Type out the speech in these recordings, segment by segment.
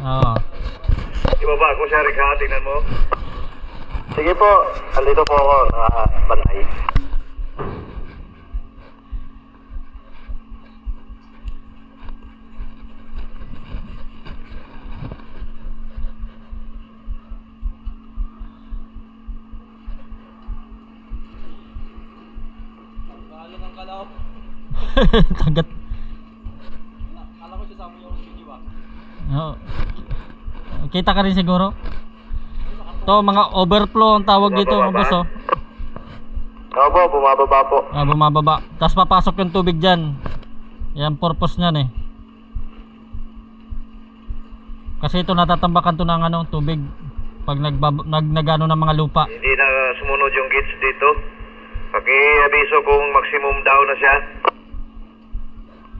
Oo. Ibaba ko siya, Rick, ha? Tingnan mo. Sige po, andito po ako, nakabantay. Tagat. Kala ko siya sa yung video ba? Oo. Kita ka rin siguro. To mga overflow ang tawag dito, mga boss, oh. Opo, bumababa po. Bumababa. Tapos papasok yung tubig diyan. Yan purpose niyan eh. Kasi ito natatambakan to ng ano, tubig pag nagano ng mga lupa. Hindi na sumunod yung gates dito. Paki-abiso kung maximum down na siya.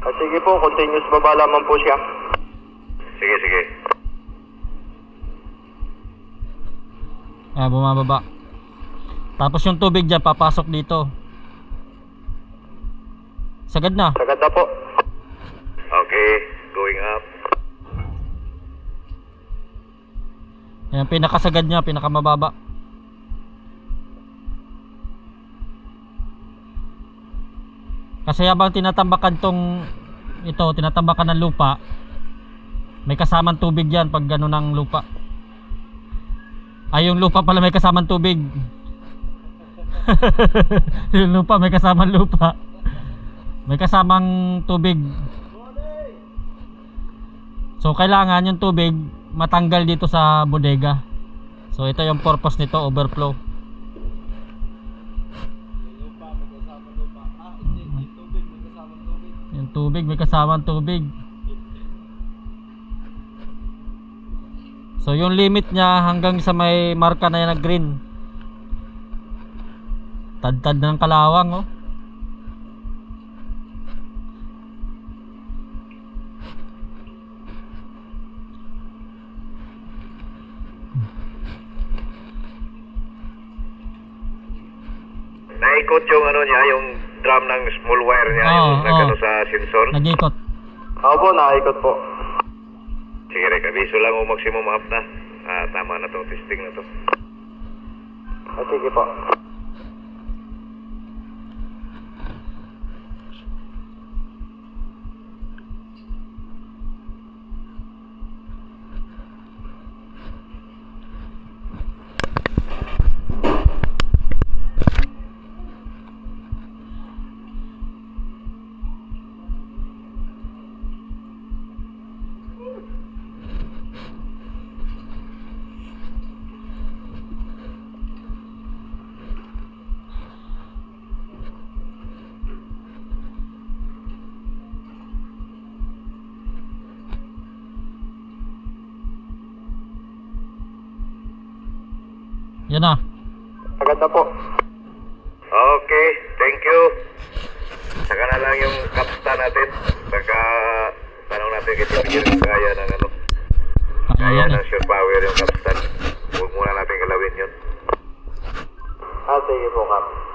Sige po, continuous baba lamang po siya. Sige, sige. Bumababa. Tapos yung tubig dyan papasok dito. Sagad na. Sagad na po. Okay, going up. Yan, pinakasagad niya, pinakamababa. Kasi habang tinatambakan tinatambakan ng lupa, may kasamang tubig yan pag gano'n ng lupa. Ay, yung lupa pala may kasamang tubig. Yung lupa may kasamang lupa. May kasamang tubig. So kailangan yung tubig matanggal dito sa bodega. So ito yung purpose nito, overflow. Lupa, may kasama lupa. Hindi. Yung tubig, may kasama tubig. Yung tubig may kasamang tubig. So yung limit niya hanggang sa may marka na yan na green. Tad-tad ng kalawang, oh. Naikot yung ano niya, yung drum ng small wire niya, yung nagano sa sensor. Nag-ikot. Opo, nakaikot po. Sige, Rick, abiso lang o maximum up na. Tama na to, testing na to. Sige po. Yan na. Sagad na po. Okay, thank you. Saka na lang yung capstan natin. Saka tanong natin kay Timmy kung kaya ng ano. Kaya ng sure power yung capstan. Huwag muna natin galawin yun. Sige po, Kap.